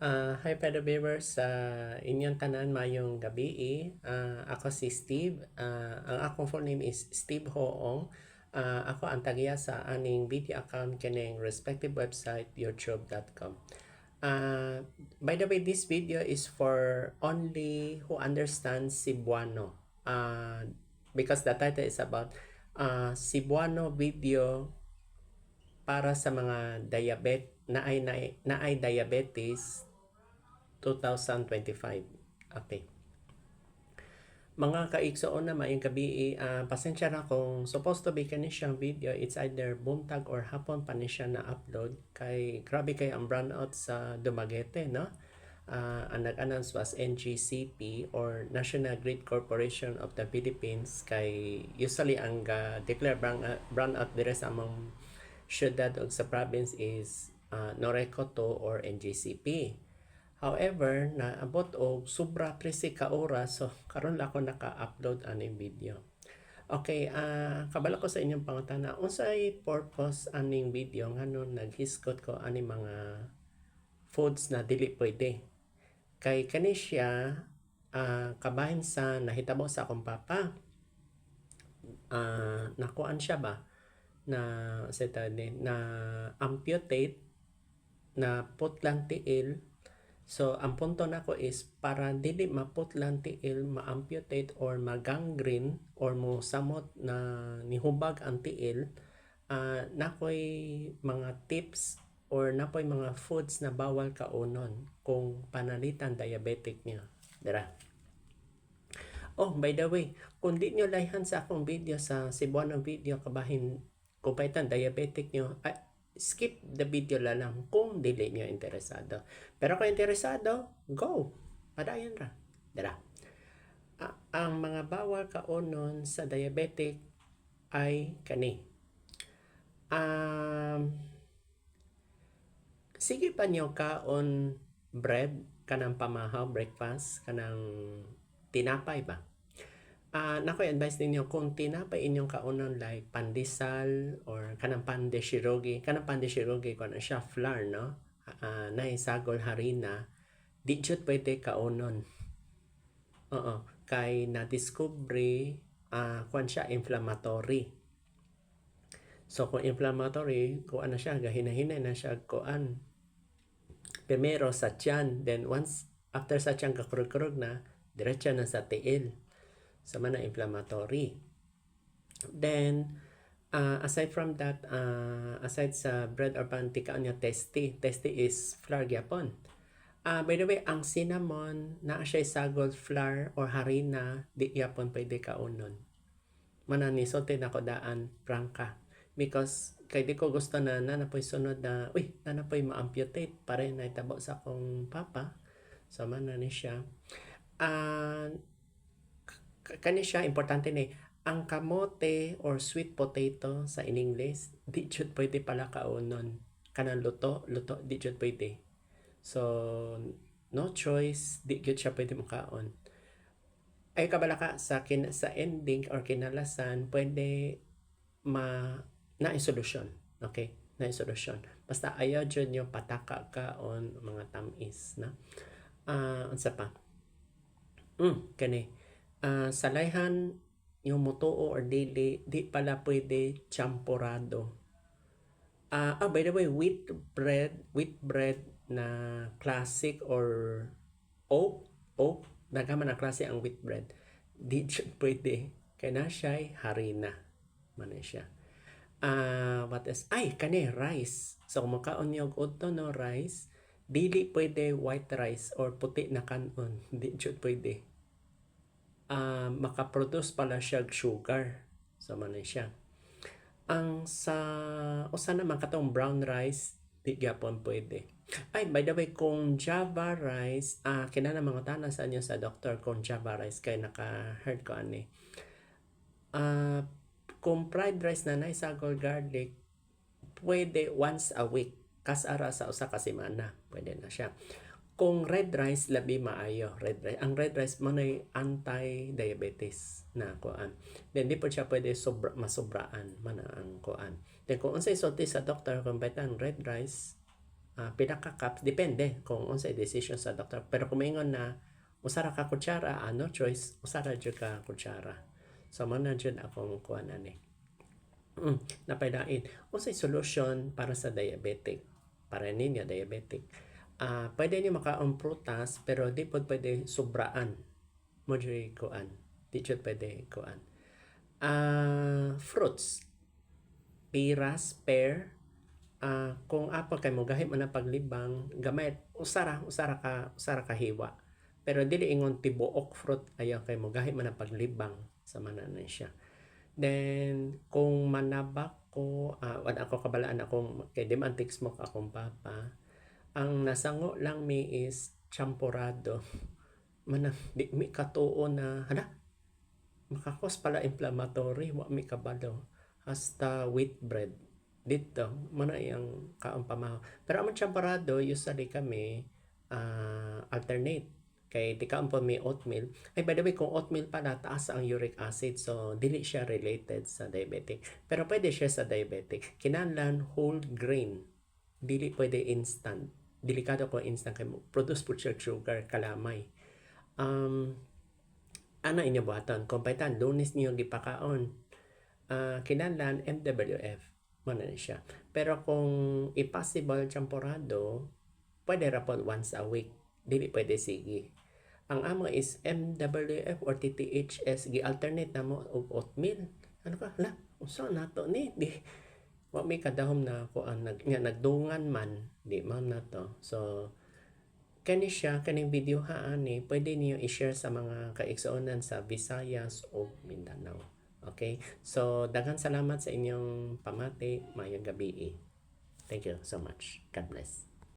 Hi Pedro Viewers, sa inyong tanan mayong gabi. Ako si Steve. Ang akong full name is Steve Hoong. Ako ang tagiya sa aning video account kining respective website youtube.com. By the way, this video is for only who understands Cebuano. Because the title is about Cebuano video para sa mga na ay diabetes 2025. Okay. Mga kaigsoon na maayong gabi, pasensya na kung supposed to be kani siyang video, it's either buntag or hapon pa ni siya na upload kay grabe kay ang brownout sa Dumaguete, no? Ang nag-announce was NGCP or National Grid Corporation of the Philippines kay usually ang declare brownout dire sa among syudad o sa province is Noreco 2 or NGCP. However, naabot og sobra 13 ka oras, so karon lang ako naka-upload aning video. Okay, kabalo ko sa inyong pangutana, unsay purpose aning video nganon naghiskot ko ani mga foods na dili pwede. Kay kani siya kabahin sa nahitabo sa akong papa. Nakuan siya ba na na amputate na putlang tiil. So, ang punto nako is para dili maputlang tiil, ma-amputate or ma-gangrene or mo samot na nihubag ang tiil, nakoy mga tips or napoy mga foods na bawal kaunon kung panalitan diabetic niyo. Dira. Oh, by the way, kung di nyo layhan sa akong video sa Cebuano video kabahin kung paitan diabetic nyo, skip the video lang kung dili nyo interesado. Pero kung interesado, go! Padayon ra. Dira. Ang mga bawal kaunon sa diabetic ay kani. Sige pa nyo kaon bread, kanang pamahaw, breakfast, kanang tinapay ba? Nako advice ninyo kung tinapay inyong kaunon like pandesal or kanang pandeshirogi kung siya flour, no? Na isagol harina, di jud pwede kaunon. Oo, kay na-discovery kung siya inflammatory. So kung inflammatory, kung ano siya, gahinahinay na siya kuan. Primero sa tiyan, then once after sa tiyan kakurog-kurog na, diretso na sa tiil. Sa mana inflammatory. Then, aside from that, aside sa bread or pantika niya, testy is flour gyapon. By the way, ang cinnamon na siya sagol flour or harina, di gyapon pwede kaunon. Mananisote na ko daan prangka. Because kay di ko gusto na nanapoy sunod na, nanapoy ma-amputate pa rin na itabo sa akong papa. So, manani siya. Kani siya importante ni ang kamote or sweet potato sa in English di jud pwede pala kaunon kanang luto di jud pwede, so no choice, di jud siya pwede makaon. Ay kabalaka sa ending or kinalasan pwede na solusyon, okay, na solusyon basta ayaw jud nyo pataka kaon mga tamis na unsa pa kani salayhan yung mutuo or di pala pwede champurado. By the way, wheat bread na classic or oat, nagaman na klase ang wheat bread. Di pwede. Kaya na siya harina. Mana siya. What else? Kani, rice. So, kung makaon yung uto no rice, dili pwede white rice or puti na kanon. Di pwede. Makaproduce pala siya sugar. So, man siya. Ang usa naman katong brown rice, di gyapon pwede. By the way, kung Java rice, kinana mga tanan sa inyo sa doktor kung Java rice kay naka-heard ko ani. Kung fried rice na naisagol garlic, pwede once a week. Kasara sa usa ka semana, pwede na siya. Kung red rice, labi maayo. Ang red rice mo na anti-diabetes na kuan. Then, di po siya pwede masubraan man ang kuan. Then, kung unsay sulti sa doktor, kung betang red rice, pila ka cups depende kung unsay decision sa doktor, pero kung maingon na usa ra ka kutsara, no choice, usa ra jud ka kutsara. So man na jud akong kuan ani. Napaidain unsay solusyon para sa diabetic, para ninyo diabetic. Pwede niyo makaon prutas pero di pod pwede sobraan mo jud kuan, di jud pwede kuan. Fruits, piras, pear, kung apple kay mo gahit man ang paglibang gamay usara ka hiwa, pero dili ingon tibuok fruit ayaw kay mo gahit man ang paglibang sa mananan siya. Then kung manabak ko, wala ako kabalaan akong kay di man smoke akong papa, ang nasango lang mi is champurrado. Manang di mi katuo na hala makakos pala inflammatory, wa mi kabalo. Hasta wheat bread dito mana yang kaon pamahaw, pero ang champurrado usually kami alternate kay di kaon pa may oatmeal. Ay, by the way, kung oatmeal pala taas ang uric acid, so dili siya related sa diabetic, pero pwede siya sa diabetic. Kinahanglan whole grain, dili pwede instant. Delikado kung instant kay produce po siya sugar kalamay. Ano inyo buhaton kung paitan lunes niyo gipakaon, kinahanglan MWF mo na siya. Pero kung impossible champurrado, pwede ra po once a week, dili pwede sige. Ang amo is MWF or TTHS, gi-alternate na mo og oatmeal. Ano ka? Hala, usa na to ni di wa may kadahom na ko ang nagdungan man, di man na to. So kani siya, kaning video ani pwede niyo i-share sa mga kaigsuonan sa Visayas o Mindanao. Okay? So daghang salamat sa inyong pamati, mayong gabi. Thank you so much. God bless.